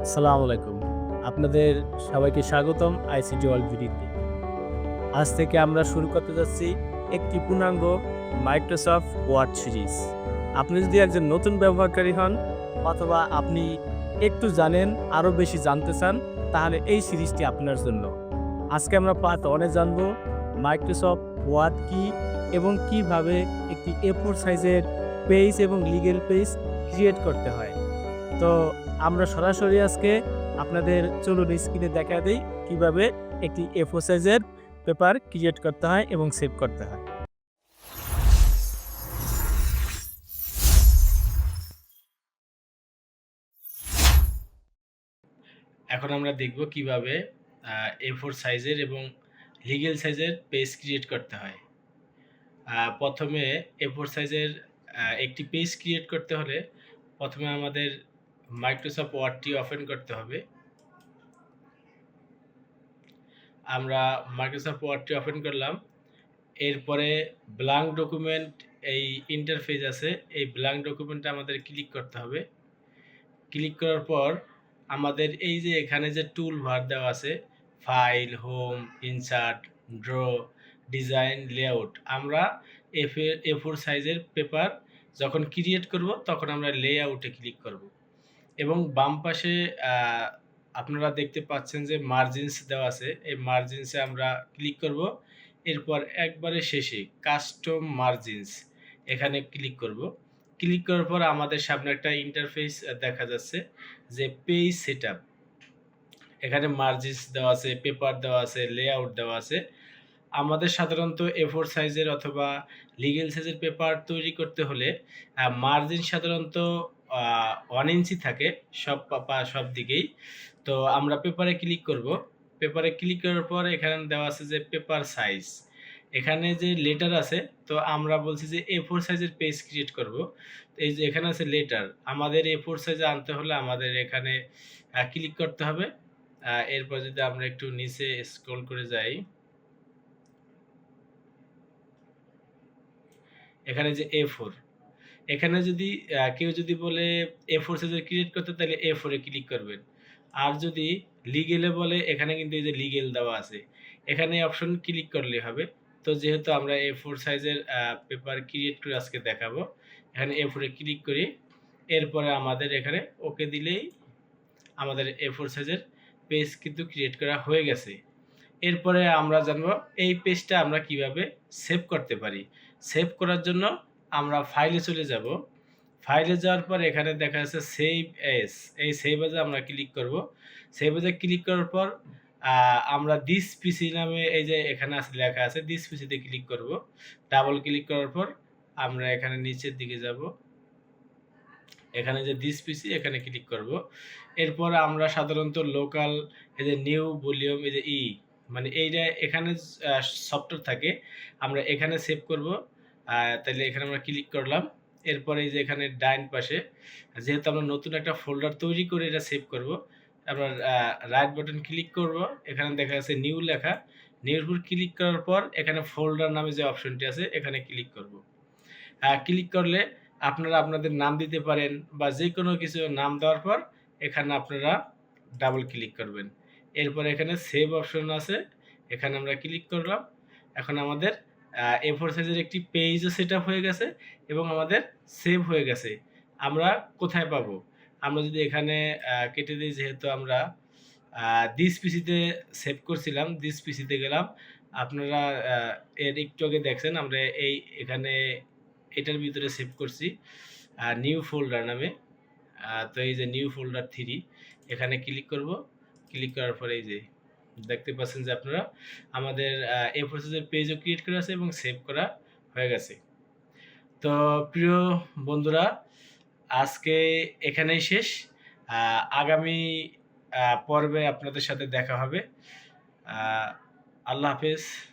আসসালামু আলাইকুম। আপনাদের সবাইকে স্বাগতম আইসিটি ওয়ার্ল্ড ভিডিওতে। আজ থেকে আমরা শুরু করতে যাচ্ছি একটি পূর্ণাঙ্গ মাইক্রোসফট ওয়ার্ড সিরিজ। আপনি যদি একজন নতুন ব্যবহারকারী হন অথবা আপনি একটু জানেন, আরও বেশি জানতে চান, তাহলে এই সিরিজটি আপনার জন্য। আজকে আমরা পার্ট 1 এ জানব মাইক্রোসফট ওয়ার্ড কি এবং কিভাবে একটি A4 সাইজের পেজ এবং লিগ্যাল পেজ ক্রিয়েট করতে হয়। তো আমরা সরাসরি আজকে আপনাদের চলুন স্ক্রিনে দেখা দেই কিভাবে একটি A4 সাইজের পেপার ক্রিয়েট করতে হয় এবং সেভ করতে হয়। এখন আমরা দেখব কিভাবে A4 সাইজের এবং লিগ্যাল সাইজের পেজ ক্রিয়েট করতে হয়। প্রথমে A4 সাইজের একটি পেজ ক্রিয়েট করতে হলে প্রথমে আমাদের মাইক্রোসফট ওয়ার্ডটি ওপেন করতে হবে। আমরা মাইক্রোসফট ওয়ার্ডটি ওপেন করলাম। এরপরে ব্ল্যাঙ্ক ডকুমেন্ট এই ইন্টারফেস আছে, এই ব্ল্যাঙ্ক ডকুমেন্টে আমাদের ক্লিক করতে হবে। ক্লিক করার পর আমাদের এই যে এখানে যে টুল বার দেওয়া আছে, file, home, insert, draw, design, layout, আমরা A4 সাইজের পেপার যখন ক্রিয়েট করব তখন আমরা লেআউটে ক্লিক করব এবং বাম পাশে আপনারা দেখতে পাচ্ছেন যে মার্জিনস দেওয়া আছে, এই মার্জিনসে আমরা ক্লিক করব। এরপর একবারে শেষে কাস্টম মার্জিনস এখানে ক্লিক করব। ক্লিক করার পর আমাদের সামনে একটা ইন্টারফেস দেখা যাচ্ছে যে পেজ সেটআপ। এখানে মার্জিনস দেওয়া আছে, পেপার দেওয়া আছে, লেআউট দেওয়া আছে। আমাদের সাধারণত A4 সাইজের অথবা লিগ্যাল সাইজের পেপার তৈরি করতে হলে মার্জিন সাধারণত 1 ইঞ্চি থাকে সব দিকেই। তো আমরা পেপারে ক্লিক করব। পেপারে ক্লিক করার পর এখানে দেওয়া আছে যে পেপার সাইজ। এখানে যে লেটার আছে, তো আমরা বলছি যে A4 সাইজের পেজ ক্রিয়েট করব। এই যে এখানে আছে লেটার, আমাদের A4 সাইজে আনতে হলে আমাদের এখানে ক্লিক করতে হবে। এরপর যদি আমরা একটু নিচে স্ক্রল করে যাই, এখানে যে A4, এখানে যদি কেউ যদি বলে A4 সাইজের ক্রিয়েট করতে, তাহলে A4 এ ক্লিক করবেন। আর যদি লিগেলে বলে, এখানে কিন্তু এই যে লিগেল দেওয়া আছে, এখানে অপশন ক্লিক করলেই হবে। তো যেহেতু আমরা A4 সাইজের পেপার ক্রিয়েট করে আজকে দেখাবো, এখানে A4 এ ক্লিক করি। এরপরে আমাদের এখানে ওকে দিলেই আমাদের A4 সাইজের পেজ কিন্তু ক্রিয়েট করা হয়ে গেছে। এরপরে আমরা জানবো এই পেজটা আমরা কিভাবে সেভ করতে পারি। সেভ করার জন্য আমরা ফাইলে চলে যাব। ফাইলে যাওয়ার পর এখানে দেখা যাচ্ছে সেভ এস, এই সেভ এজে আমরা ক্লিক করব। সেভ এজে ক্লিক করার পর আমরা দিস পিসি নামে এই যে এখানে আছে লেখা আছে, দিস পিসিতে ক্লিক করব। ডাবল ক্লিক করার পর আমরা এখানে নিচের দিকে যাব, এখানে যে দিস পিসি এখানে ক্লিক করব। এরপর আমরা সাধারণত লোকাল এই যে নিউ ভলিউম এই যে মানে এইটা এখানে সফটওয়্যার থাকে, আমরা এখানে সেভ করব। তাহলে এখানে আমরা ক্লিক করলাম। এরপরে এই যে এখানে ডাইন পাশে যেহেতু আমরা নতুন একটা ফোল্ডার তৈরি করে এটা সেভ করব, আমরা রাইট বাটন ক্লিক করব। এখানে দেখা যাচ্ছে নিউ লেখা, নিউর উপর ক্লিক করার পর এখানে ফোল্ডার নামে যে অপশনটি আছে এখানে ক্লিক করব। ক্লিক করলে আপনারা আপনাদের নাম দিতে পারেন বা যে কোনো কিছু নাম দেওয়ার পর এখানে আপনারা ডাবল ক্লিক করবেন। এরপর এখানে সেভ অপশন আছে, এখানে আমরা ক্লিক করলাম। এখন আমাদের A4 সাইজের একটি পেজও সেট আপ হয়ে গেছে এবং আমাদের সেভ হয়ে গেছে। আমরা কোথায় পাবো? আমরা যদি এখানে কেটে দিই, যেহেতু আমরা দিস পিসিতে সেভ করছিলাম, দিস পিসিতে গেলাম। আপনারা এর একটু আগে দেখছেন আমরা এখানে এটার ভিতরে সেভ করছি নিউ ফোল্ডার নামে। তো এই যে নিউ ফোল্ডার 3 এখানে ক্লিক করব। ক্লিক করার পরে এই যে দেখতে পাচ্ছেন যে আপনারা আমাদের A4 সাইজের পেজও ক্রিয়েট করা আছে এবং সেভ করা হয়ে গেছে। তো প্রিয় বন্ধুরা, আজকে এখানেই শেষ। আগামী পর্বে আপনাদের সাথে দেখা হবে। আল্লাহ হাফেজ।